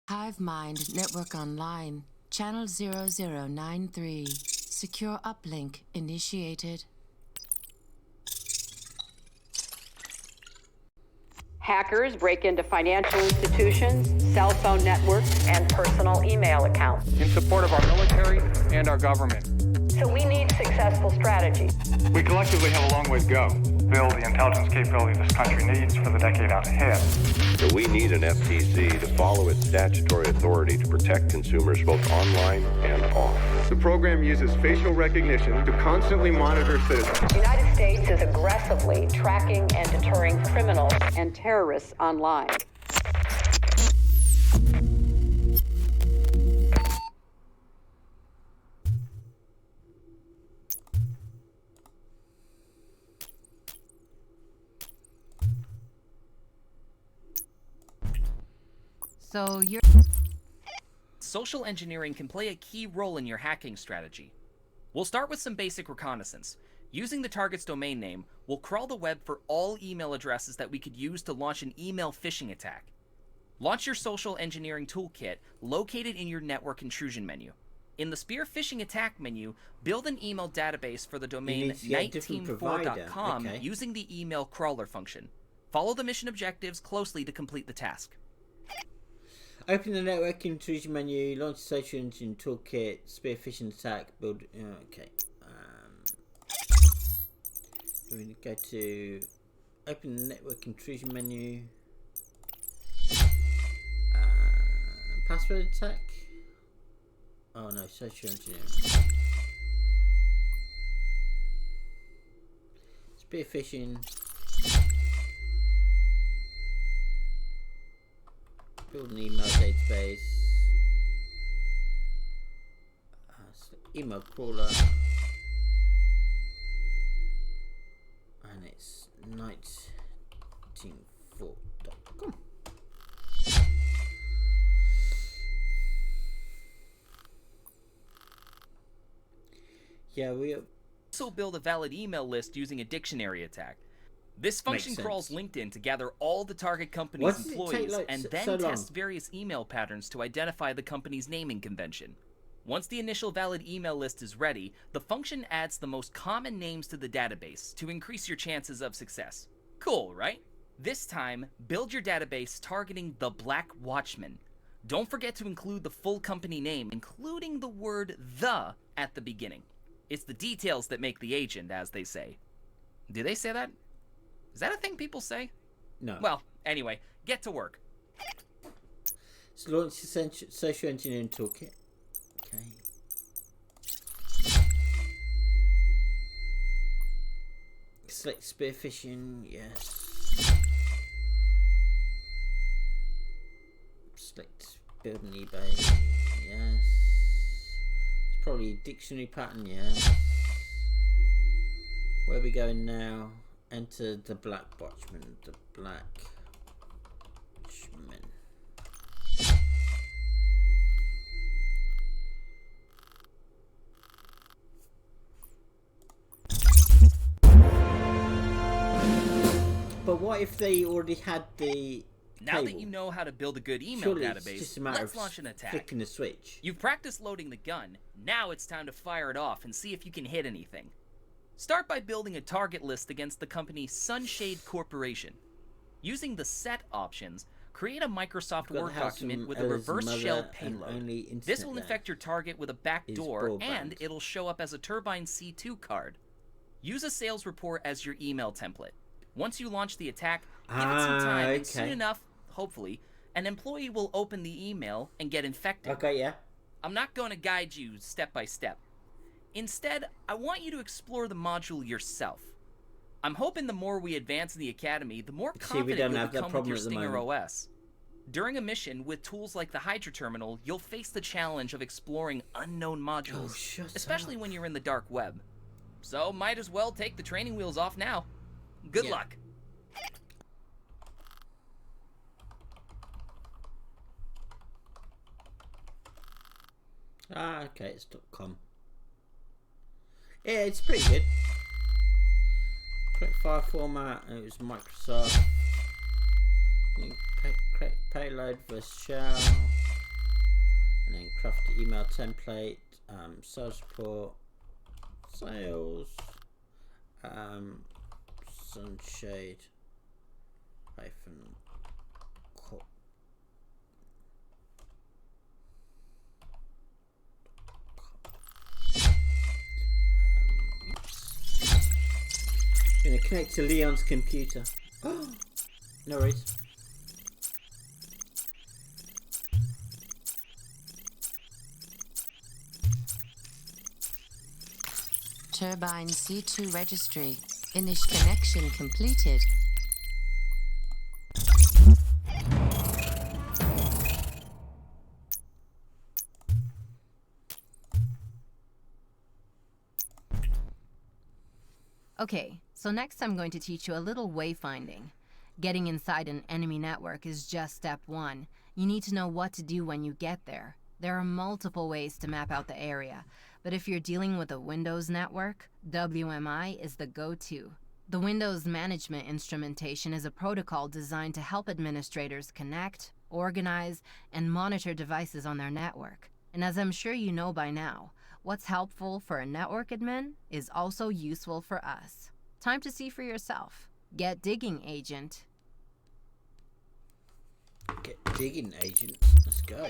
Hive Mind Network Online, Channel 0093. Secure uplink initiated. Hackers break into financial institutions, cell phone networks, and personal email accounts. In support of our military and our government. So we need successful strategy. We collectively have a long way to go. Build the intelligence capability this country needs for the decade out ahead. So we need an FTC to follow its statutory authority to protect consumers both online and off. The program uses facial recognition to constantly monitor citizens. The United States is aggressively tracking and deterring criminals and terrorists online. So you're... Social engineering can play a key role in your hacking strategy. We'll start with some basic reconnaissance. Using the target's domain name, we'll crawl the web for all email addresses that we could use to launch an email phishing attack. Launch your social engineering toolkit located in your network intrusion menu. In the Spear phishing attack menu, build an email database for the domain 19.4.com using the email crawler function. Follow the mission objectives closely to complete the task. Open the network intrusion menu, launch the social engine toolkit, spear phishing attack, build. Okay. We're going to go to open the network intrusion menu. Password attack. Oh no, social engineering. Spear phishing. Build an email database. Email crawler. And it's 19.4.com. Yeah, we also build a valid email list using a dictionary attack. This function crawls LinkedIn to gather all the target company's employees and then test various email patterns to identify the company's naming convention. Once the initial valid email list is ready, the function adds the most common names to the database to increase your chances of success. Cool, right? This time, build your database targeting the Black Watchman. Don't forget to include the full company name, including the word "the" at the beginning. It's the details that make the agent, as they say. Do they say that? Is that a thing people say? No. Well, anyway, get to work. So launch the social engineering toolkit. Okay. Select spear phishing, yes. Select build an eBay, yes. It's probably a dictionary pattern, yes. Where are we going now? Enter the Black Watchman. The Black Watchman. But what if they already had the Now that you know how to build a good email database, let's launch an attack. Flicking the switch. You've practiced loading the gun. Now it's time to fire it off and see if you can hit anything. Start by building a target list against the company Sunshade Corporation. Using the set options, create a Microsoft Word document with a reverse shell payload. This will infect your target with a backdoor, and it'll show up as a Turbine C2 card. Use a sales report as your email template. Once you launch the attack, give it some time, and soon enough, hopefully, an employee will open the email and get infected. Okay, yeah. I'm not going to guide you step by step. Instead, I want you to explore the module yourself. I'm hoping the more we advance in the Academy, the more confident you'll become with your Stinger OS. During a mission with tools like the Hydra Terminal, you'll face the challenge of exploring unknown modules, especially when you're in the dark web. So might as well take the training wheels off now. Good luck. Okay, it's .com. Yeah, it's pretty good. Correct file format, and it was Microsoft. Correct payload versus shell. and then craft the email template, sales report, sales, sunshade hyphen corp. I'm gonna connect to Leon's computer. No worries. Turbine C2 registry. Initial connection completed. Okay, so next I'm going to teach you a little wayfinding. Getting inside an enemy network is just step one. You need to know what to do when you get there. There are multiple ways to map out the area, but if you're dealing with a Windows network, WMI is the go-to. The Windows Management Instrumentation is a protocol designed to help administrators connect, organize, and monitor devices on their network. And as I'm sure you know by now, what's helpful for a network admin is also useful for us. Time to see for yourself. Get digging, Agent. Get digging, Agent. Let's go.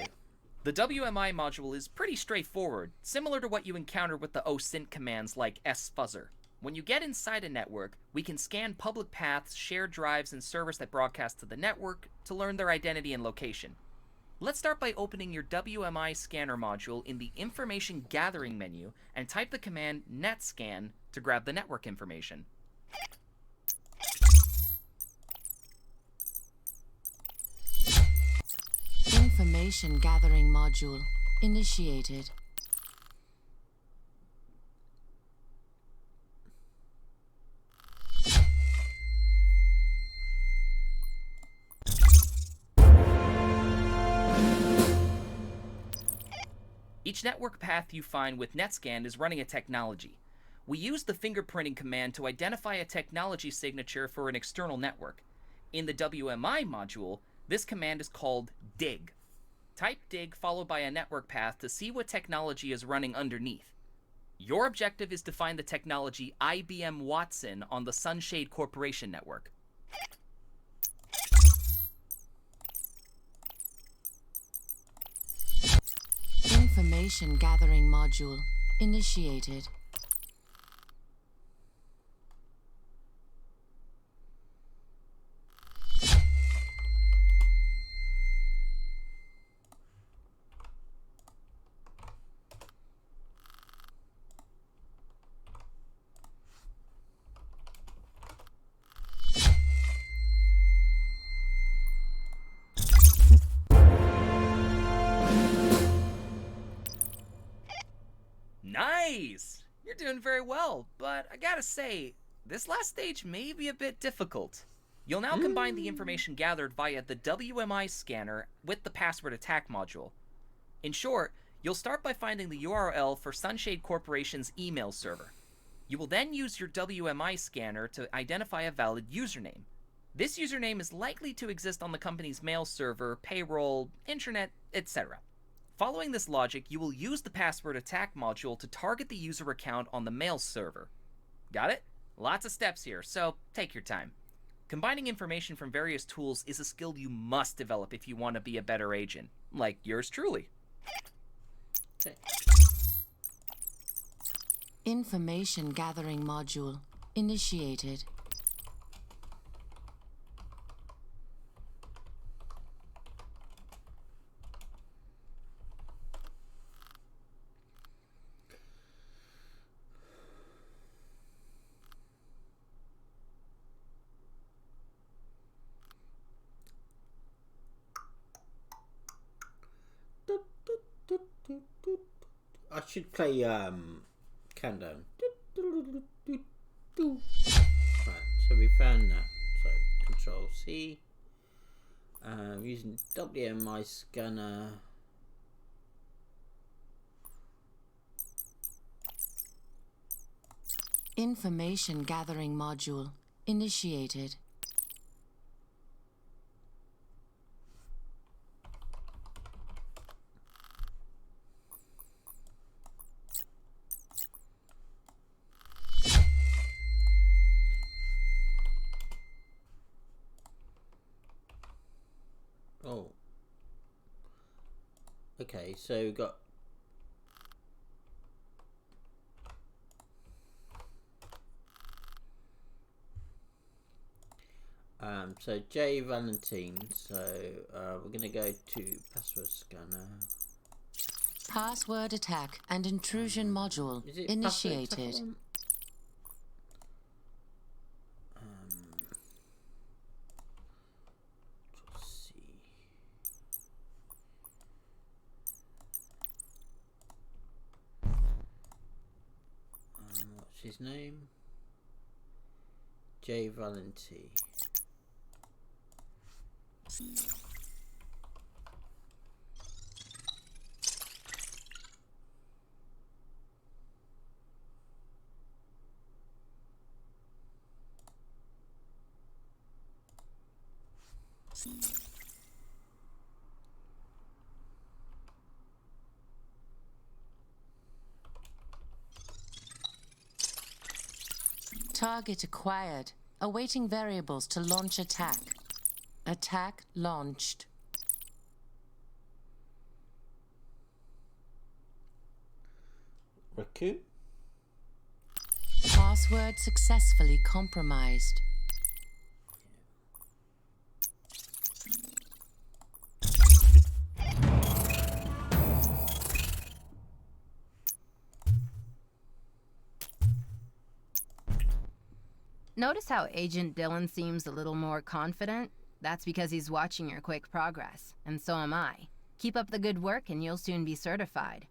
The WMI module is pretty straightforward, similar to what you encounter with the OSINT commands like sfuzzer. When you get inside a network, we can scan public paths, shared drives, and servers that broadcast to the network to learn their identity and location. Let's start by opening your WMI scanner module in the Information Gathering menu and type the command netscan to grab the network information. Information gathering module initiated. Each network path you find with netscan is running a technology. We use the fingerprinting command to identify a technology signature for an external network. In the WMI module, this command is called dig. Type dig followed by a network path to see what technology is running underneath. Your objective is to find the technology IBM Watson on the Sunshade Corporation network. Information gathering module initiated. Nice! You're doing very well, but I gotta say, this last stage may be a bit difficult. You'll now combine the information gathered via the WMI scanner with the password attack module. In short, you'll start by finding the URL for Sunshade Corporation's email server. You will then use your WMI scanner to identify a valid username. This username is likely to exist on the company's mail server, payroll, intranet, etc. Following this logic, you will use the password attack module to target the user account on the mail server. Got it? Lots of steps here, so take your time. Combining information from various tools is a skill you must develop if you want to be a better agent, like yours truly. Okay. Information gathering module initiated. I should play countdown. Right, so we found that. So Control C. Using WMI scanner. Information gathering module initiated. Okay, so we've got... so J Valentine, so we're going to go to password scanner. Password attack and intrusion module initiated. Let's see. What's his name? J Valentine. Target acquired. Awaiting variables to launch attack. Attack launched. Raccoon? Password successfully compromised. Notice how Agent Dylan seems a little more confident? That's because he's watching your quick progress, and so am I. Keep up the good work and you'll soon be certified.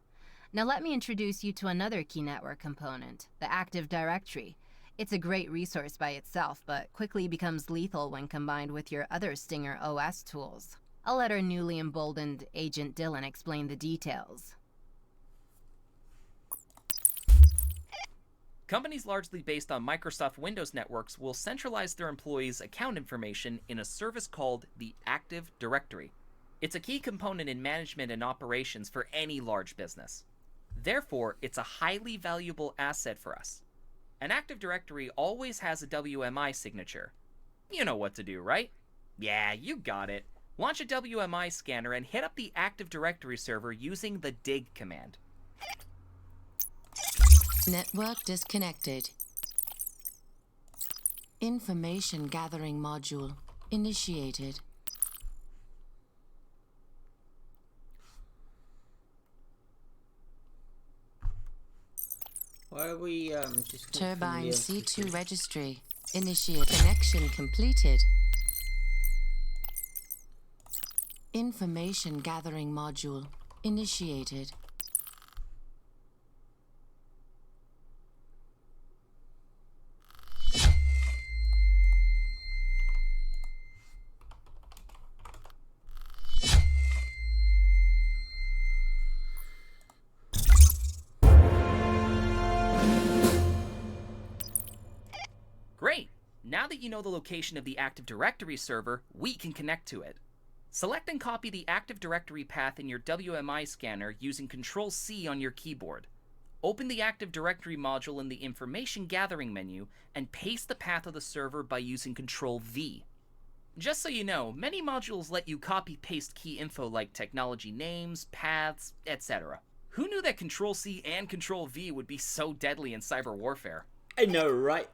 Now let me introduce you to another key network component, the Active Directory. It's a great resource by itself, but quickly becomes lethal when combined with your other Stinger OS tools. I'll let our newly emboldened Agent Dylan explain the details. Companies largely based on Microsoft Windows networks will centralize their employees' account information in a service called the Active Directory. It's a key component in management and operations for any large business. Therefore, it's a highly valuable asset for us. An Active Directory always has a WMI signature. You know what to do, right? Yeah, you got it. Launch a WMI scanner and hit up the Active Directory server using the dig command. Network disconnected. Information gathering module initiated. Why are we Turbine C2 registry initiate. Connection completed. Information gathering module initiated. Great! Now that you know the location of the Active Directory server, we can connect to it. Select and copy the Active Directory path in your WMI scanner using Control-C on your keyboard. Open the Active Directory module in the Information Gathering menu and paste the path of the server by using Control-V. Just so you know, many modules let you copy-paste key info like technology names, paths, etc. Who knew that Control-C and Control-V would be so deadly in cyber warfare? I know, right?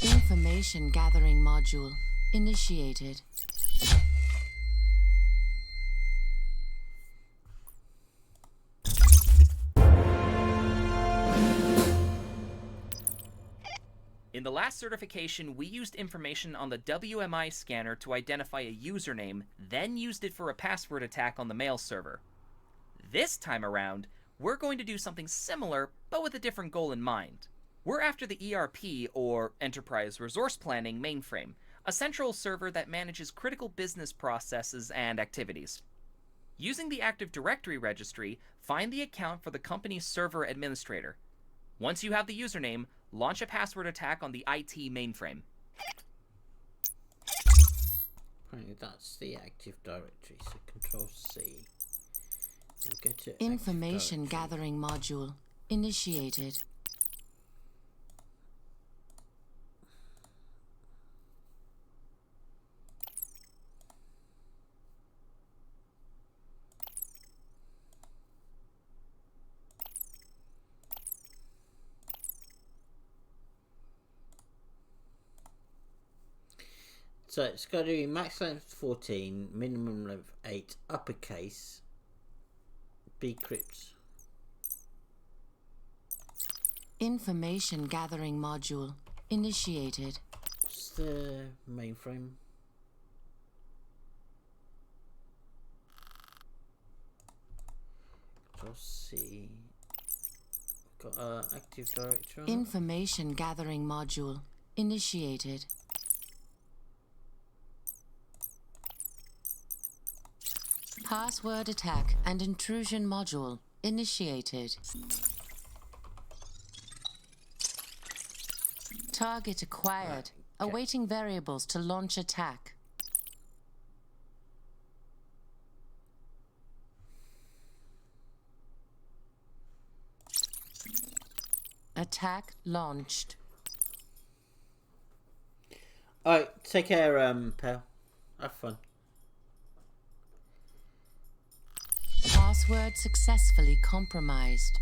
Information gathering module initiated. In the last certification, we used information on the WMI scanner to identify a username, then used it for a password attack on the mail server. This time around, we're going to do something similar, but with a different goal in mind. We're after the ERP, or Enterprise Resource Planning mainframe, a central server that manages critical business processes and activities. Using the Active Directory registry, find the account for the company's server administrator. Once you have the username, launch a password attack on the IT mainframe. Apparently that's the Active Directory, so Control-C. We'll go to Information gathering module initiated. So it's got to be max length 14, minimum length 8, uppercase, bcrypt. Information gathering module initiated. What's the mainframe? Just see. Got Active Directory. Information gathering module initiated. Password attack and intrusion module initiated. Target acquired. Right, okay. Awaiting variables to launch attack. Attack launched. Alright, take care, pal. Have fun. Password successfully compromised.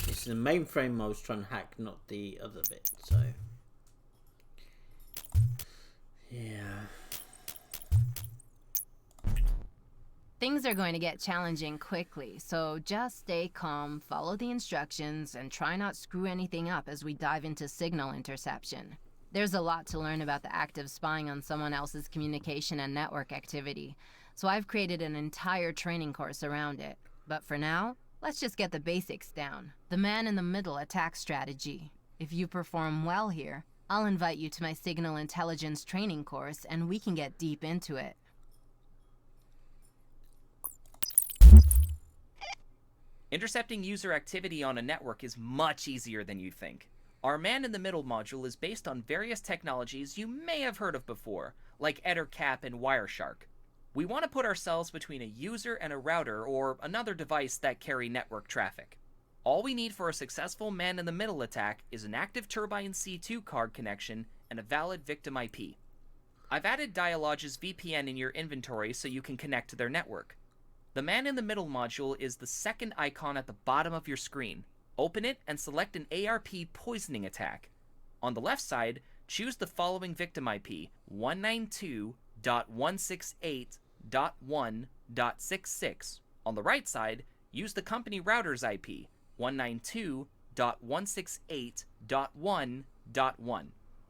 It's the mainframe I was trying to hack, not the other bit, so... Yeah... Things are going to get challenging quickly, so just stay calm, follow the instructions, and try not screw anything up as we dive into signal interception. There's a lot to learn about the act of spying on someone else's communication and network activity, so I've created an entire training course around it. But for now, let's just get the basics down. The man-in-the-middle attack strategy. If you perform well here, I'll invite you to my signal intelligence training course and we can get deep into it. Intercepting user activity on a network is much easier than you think. Our man-in-the-middle module is based on various technologies you may have heard of before, like EtherCap and Wireshark. We want to put ourselves between a user and a router or another device that carry network traffic. All we need for a successful man-in-the-middle attack is an active Turbine C2 card connection and a valid victim IP. I've added Dialog's VPN in your inventory so you can connect to their network. The man-in-the-middle module is the second icon at the bottom of your screen. Open it and select an ARP poisoning attack. On the left side, choose the following victim IP, 192.168.1.66. On the right side, use the company router's IP, 192.168.1.1.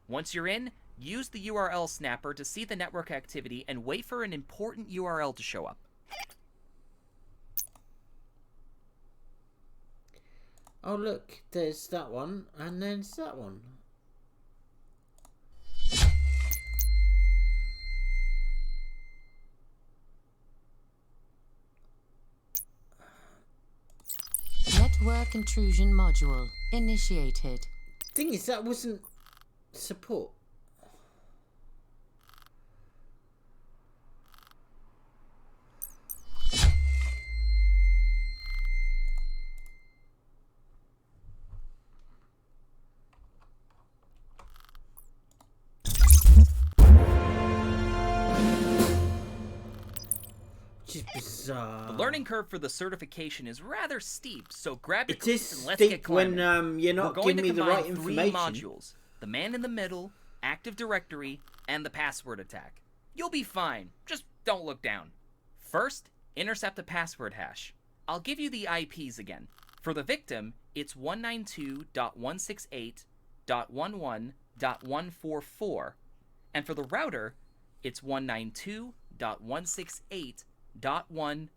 Once you're in, use the URL snapper to see the network activity and wait for an important URL to show up. Oh look, there's that one, and then there's that one. Network intrusion module initiated. Thing is, that wasn't support. Bizarre. The learning curve for the certification is rather steep, so grab your It is clips and let's steep get climbing. when you're not giving me the right information. 3 modules: the man-in-the-middle, Active Directory, and the password attack. You'll be fine. Just don't look down. First, intercept a password hash. I'll give you the IPs again. For the victim, it's 192.168.11.144, and for the router, it's 192.168.1.1.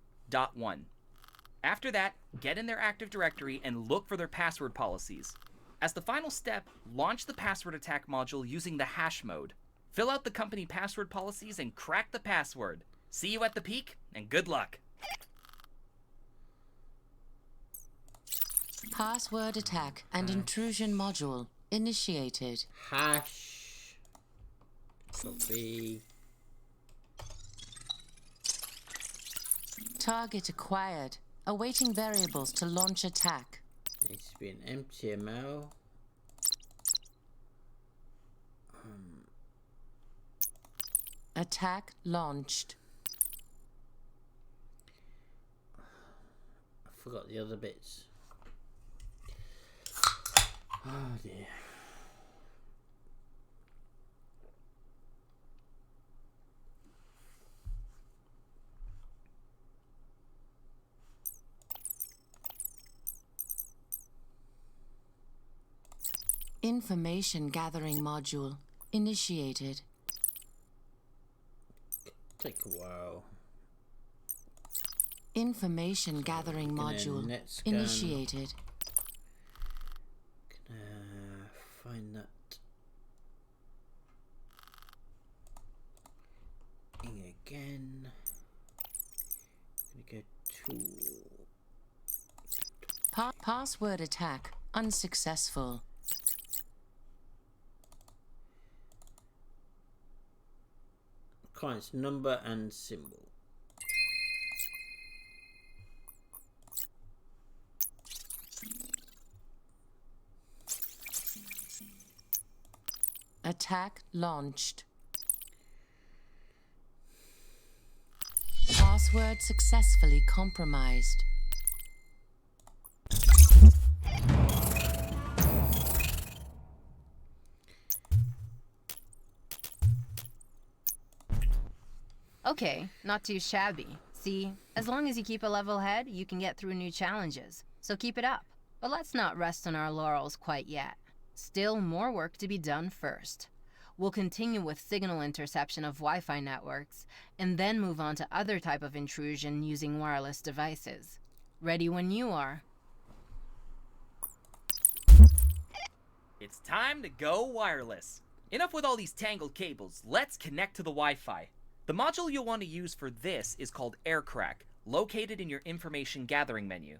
After that, get in their Active Directory and look for their password policies. As the final step, launch the password attack module using the hash mode. Fill out the company password policies and crack the password. See you at the peak, and good luck. Password attack and intrusion module initiated. Hash. Copy. Target acquired. Awaiting variables to launch attack. Needs to be an MTML. Attack launched. I forgot the other bits. Oh dear. Information gathering module initiated. Take a while. Information gathering module initiated. Gonna find that thing again. Gonna go to Password attack unsuccessful. client's number and symbol. Attack launched. Password successfully compromised. Okay, not too shabby. See, as long as you keep a level head, you can get through new challenges. So keep it up. But let's not rest on our laurels quite yet. Still more work to be done first. We'll continue with signal interception of Wi-Fi networks, and then move on to other type of intrusion using wireless devices. Ready when you are. It's time to go wireless. Enough with all these tangled cables, let's connect to the Wi-Fi. The module you'll want to use for this is called AirCrack, located in your information gathering menu.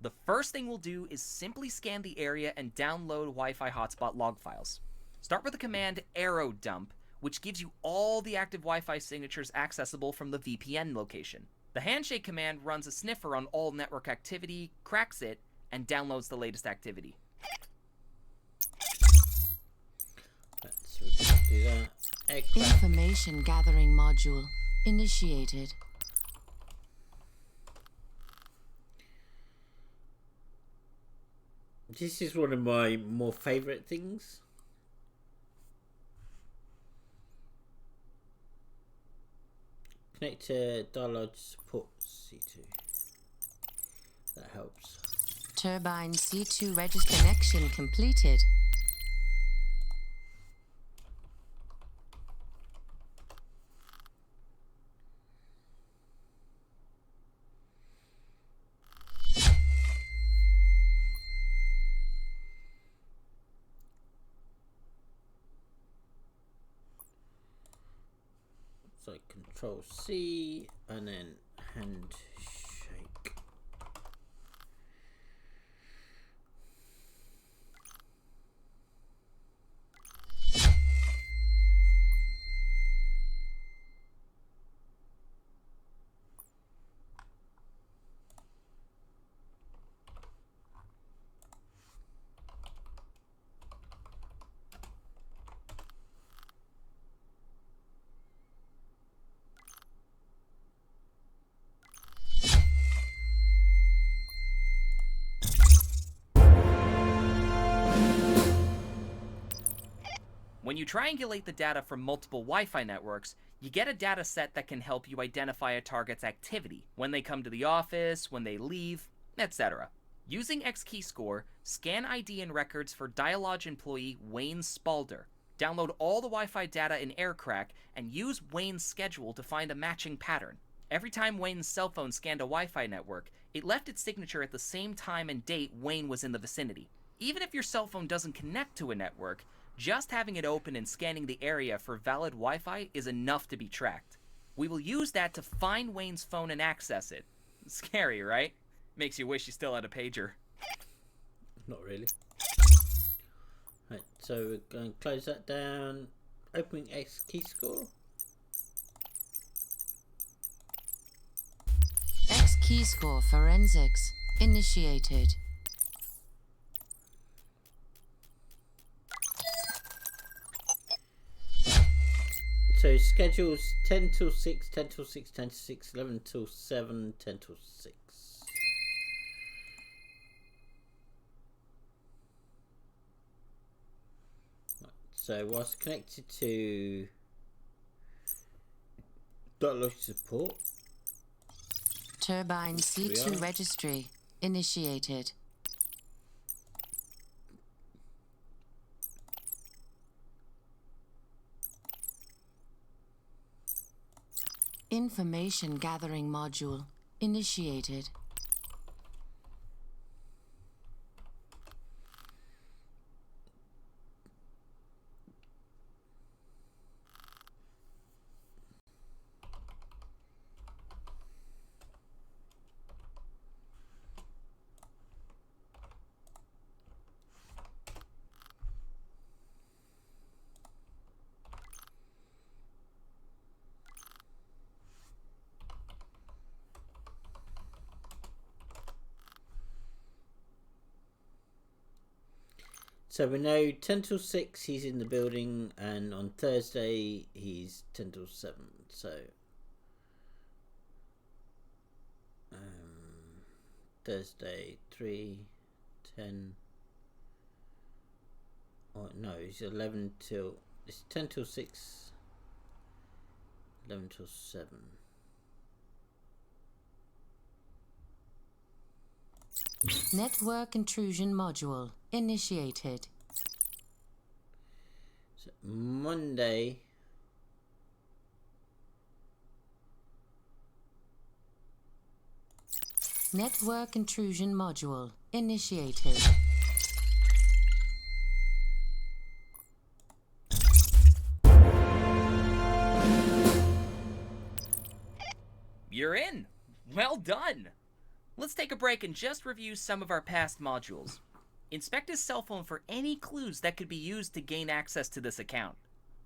The first thing we'll do is simply scan the area and download Wi-Fi hotspot log files. Start with the command arrow dump, which gives you all the active Wi-Fi signatures accessible from the VPN location. The handshake command runs a sniffer on all network activity, cracks it, and downloads the latest activity. Let's do that. Information gathering module initiated. This is one of my more favourite things. Connect to dialogue support C2. That helps. Turbine C2 register connection completed. So Control C and then handshake. When you triangulate the data from multiple Wi-Fi networks, you get a data set that can help you identify a target's activity, when they come to the office, when they leave, etc. Using XKeyscore, scan ID and records for Dialog employee Wayne Spalder. Download all the Wi-Fi data in AirCrack and use Wayne's schedule to find a matching pattern. Every time Wayne's cell phone scanned a Wi-Fi network, it left its signature at the same time and date Wayne was in the vicinity. Even if your cell phone doesn't connect to a network, just having it open and scanning the area for valid Wi-Fi is enough to be tracked. We will use that to find Wayne's phone and access it. Scary, right? Makes you wish you still had a pager. Not really. Right, so we're going to close that down. Opening XKeyscore. XKeyscore forensics initiated. So schedules 10 till 6, 10 till 6, 10 till 6, 11 till 7, 10 till 6. So whilst connected to .log support, Turbine C2 registry initiated. Information gathering module initiated. so we know 10 till 6 he's in the building, and on Thursday he's 10 till 7. So Thursday 3, 10. Oh no, it's 11 till. It's 10 till 6. 11 till 7. Network intrusion module initiated. So Monday. Network intrusion module initiated. You're in! Well done! Let's take a break and just review some of our past modules. Inspect his cell phone for any clues that could be used to gain access to this account.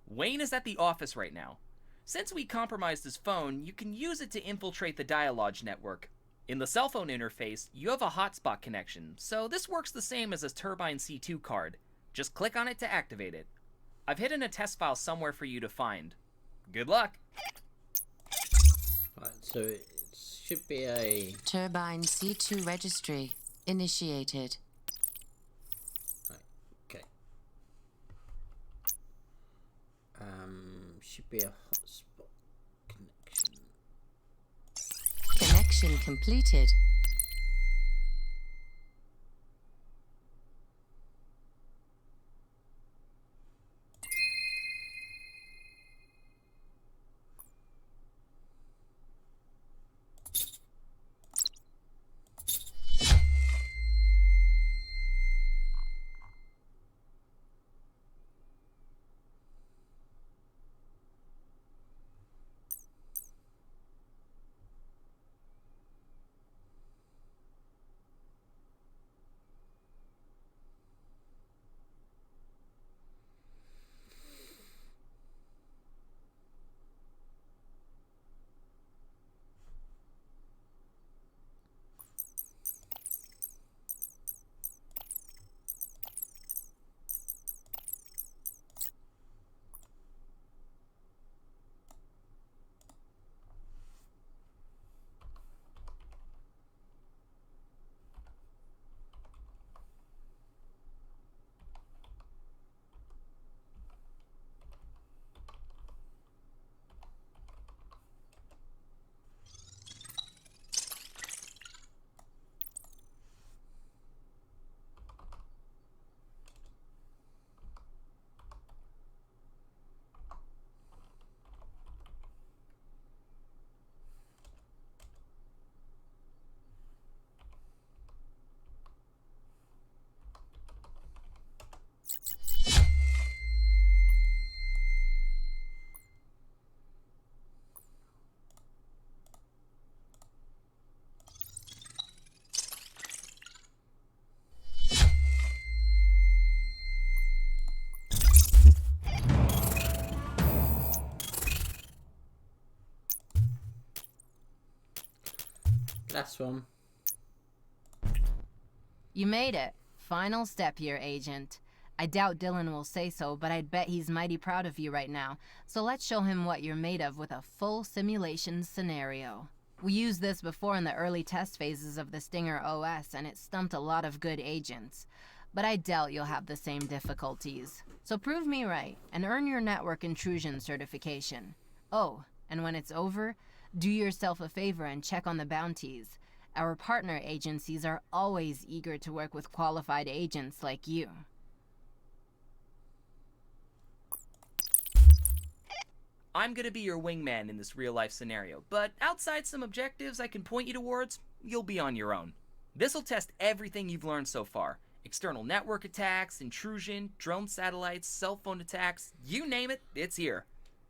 Wayne is at the office right now. Since we compromised his phone, you can use it to infiltrate the Dialog network. In the cell phone interface, you have a hotspot connection, so this works the same as a Turbine C2 card. Just click on it to activate it. I've hidden a test file somewhere for you to find. Good luck! Right, so it should be a Turbine C2 registry initiated. right, okay. Should be a hotspot connection. Connection completed. Last one. You made it. Final step here, Agent. I doubt Dylan will say so, but I'd bet he's mighty proud of you right now. So let's show him what you're made of with a full simulation scenario. We used this before in the early test phases of the Stinger OS, and it stumped a lot of good agents. but I doubt you'll have the same difficulties. So prove me right and earn your network intrusion certification. Oh, and when it's over, do yourself a favor and check on the bounties. Our partner agencies are always eager to work with qualified agents like you. I'm gonna be your wingman in this real-life scenario, but outside some objectives I can point you towards, you'll be on your own. This'll test everything you've learned so far. External network attacks, intrusion, drone satellites, cell phone attacks, you name it, it's here.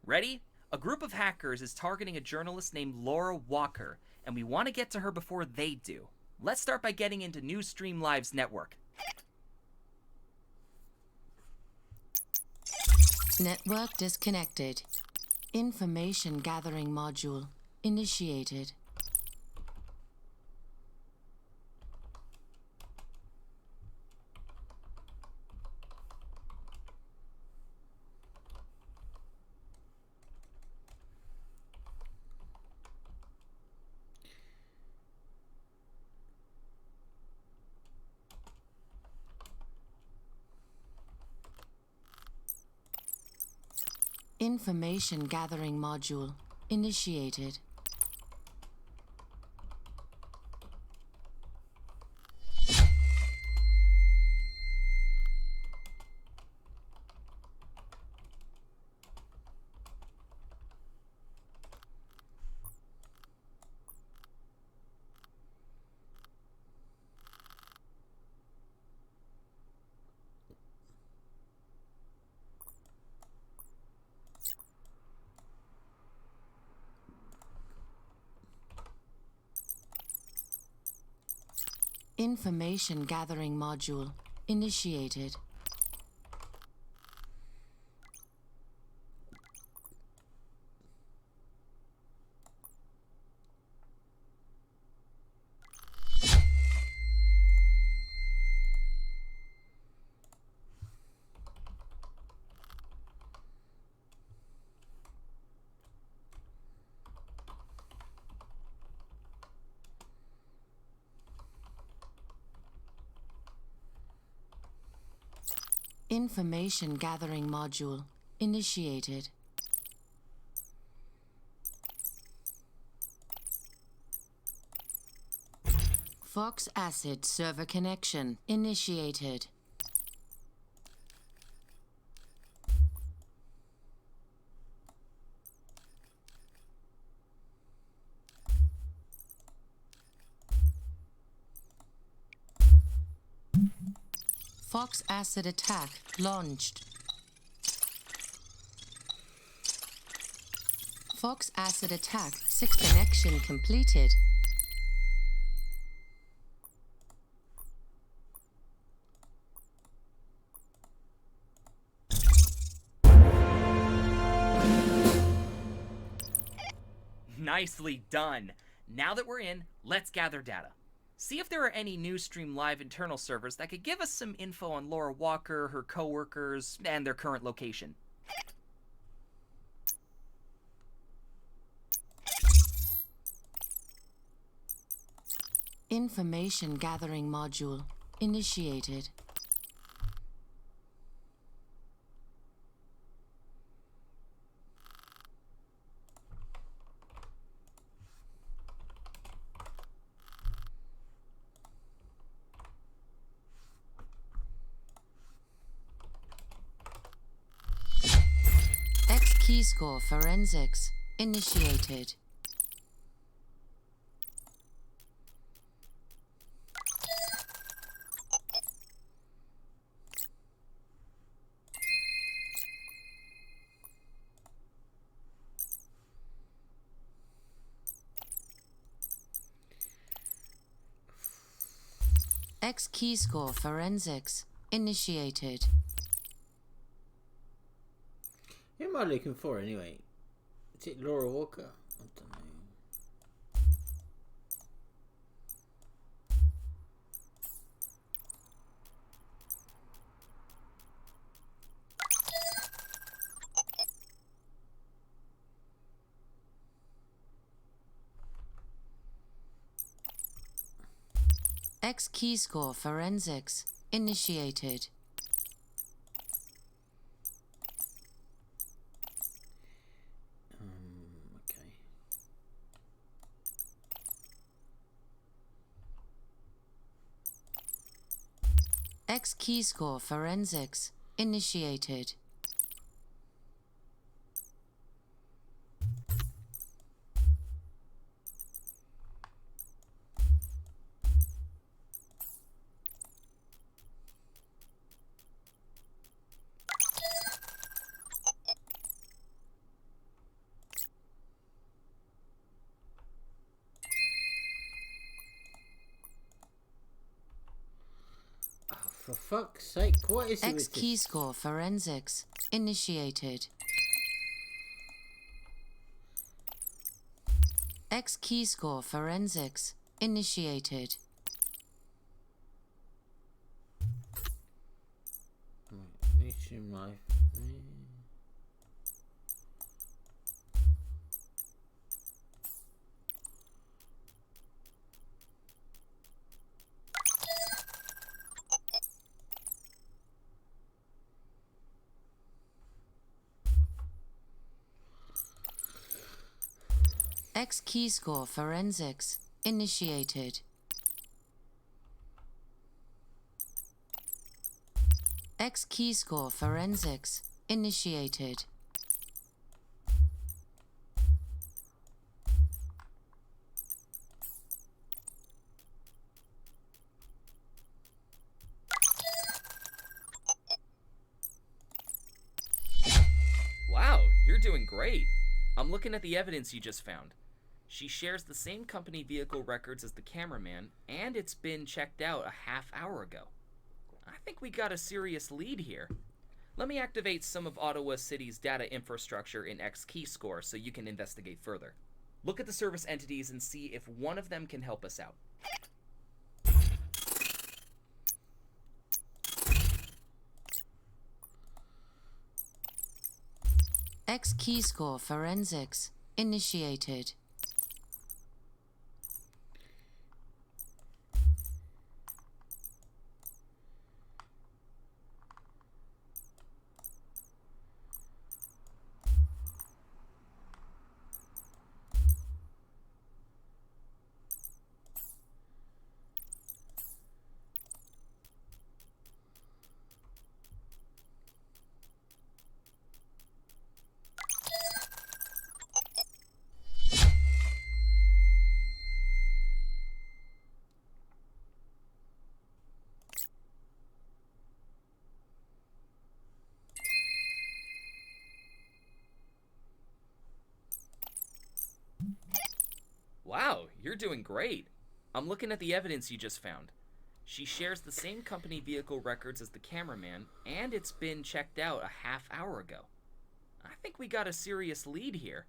Ready? A group of hackers is targeting a journalist named Laura Walker, and we want to get to her before they do. Let's start by getting into Newsstream Live's network. Network disconnected. Information gathering module initiated. Information gathering module initiated. Information gathering module initiated. Information gathering module initiated. Fox Acid server connection initiated. Fox Acid attack launched. Fox Acid attack 6 connection completed. Nicely done. Now that we're in, let's gather data. See if there are any Newsstream Live internal servers that could give us some info on Laura Walker, her coworkers, and their current location. Information gathering module initiated. Keyscore forensics initiated. Keyscore forensics initiated. Who am I looking for anyway? Is it Laura Walker? I don't know. Keyscore forensics Initiated. Okay. X key score forensics. Initiated. For fuck's sake, what is it X with key this? score forensics. Initiated. X key score forensics. Initiated. Mission life. X key score forensics. Initiated. X key score forensics. Initiated. Wow, you're doing great. I'm looking at the evidence you just found. She shares the same company vehicle records as the cameraman, and it's been checked out a half hour ago. I think we got a serious lead here. Let me activate some of Ottawa City's data infrastructure in X key score so you can investigate further. Look at the service entities and see if one of them can help us out. X key score forensics. Initiated. Wow, you're doing great. I'm looking at the evidence you just found. She shares the same company vehicle records as the cameraman, and it's been checked out a half hour ago. I think we got a serious lead here.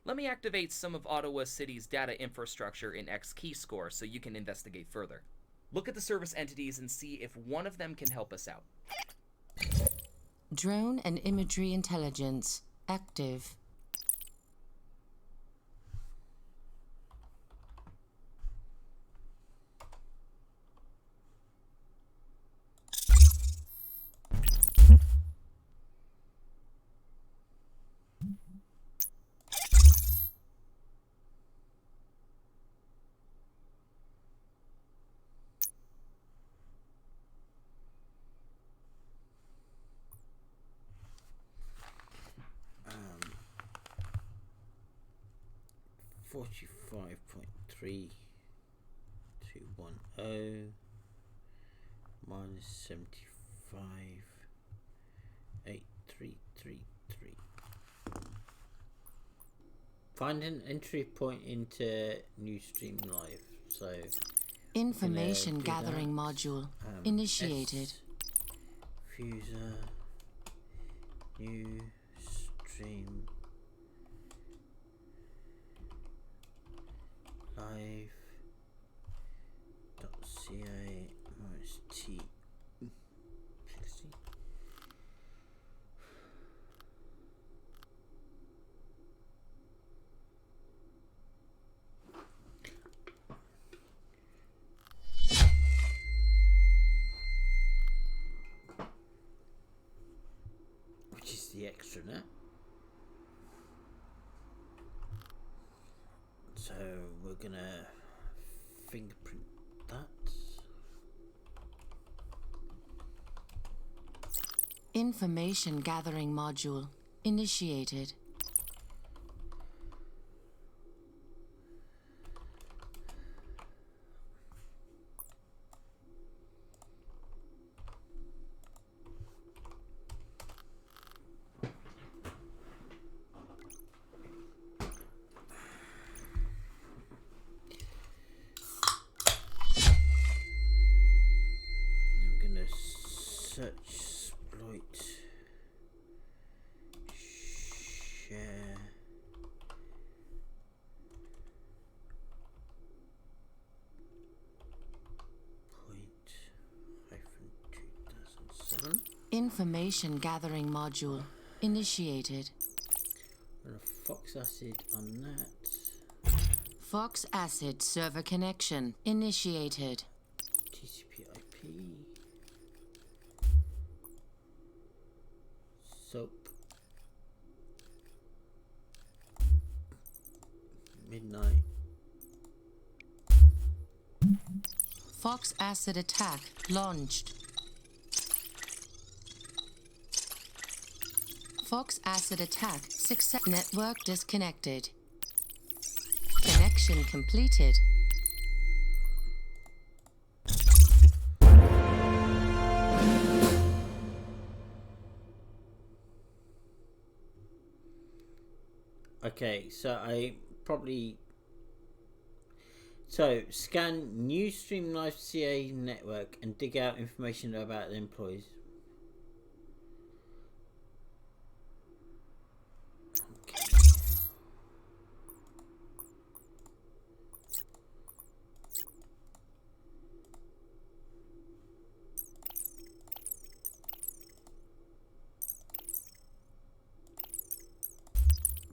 Let me activate some of Ottawa City's data infrastructure in X key score so you can investigate further. Look at the service entities and see if one of them can help us out. Drone and imagery intelligence. Active. $45.3210 minus 75.8333. Find an entry point into new stream live. So Information gathering module. Initiated. Fuser new stream live.ca minus T. the extranet. So we're gonna fingerprint that. Information gathering module initiated. Exploit, share, point, -2007. Information gathering module initiated. And a Fox Acid on that. Fox Acid server connection initiated. TCP/IP. Soap. Midnight. Fox Acid attack launched. Fox Acid attack success. Network disconnected. Connection completed. Okay, so scan Newstream Live CA network and dig out information about the employees.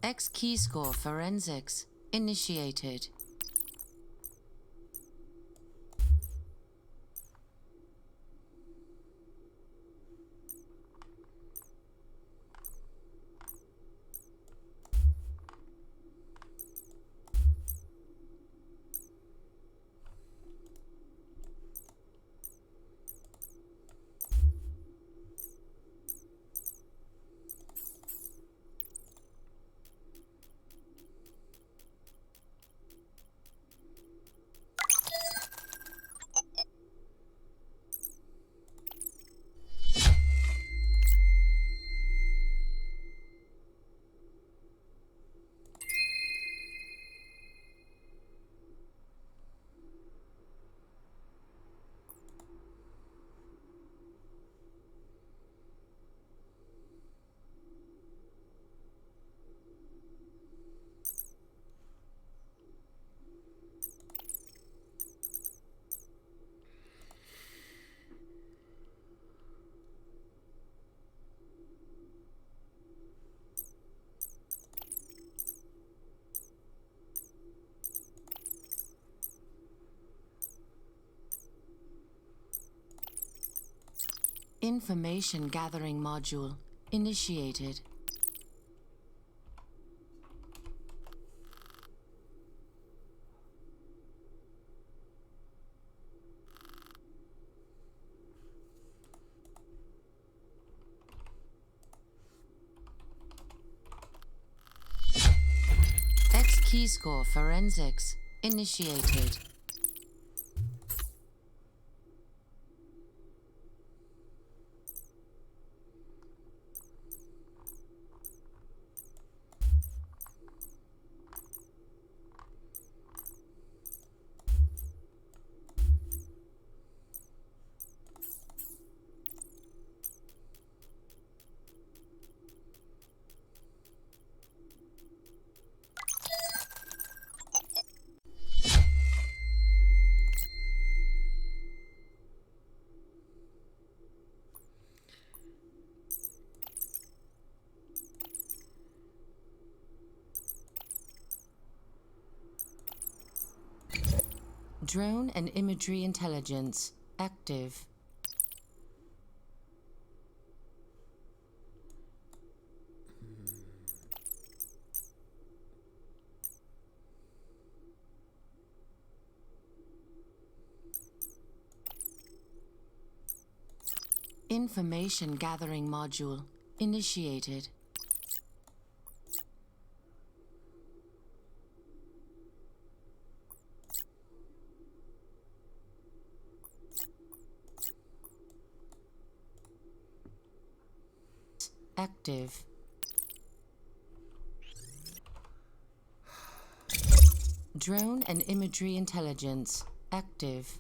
X key score forensics initiated. Information gathering module initiated. X key score forensics initiated. Drone and imagery intelligence active. Information gathering module initiated. Active. Drone and imagery intelligence active.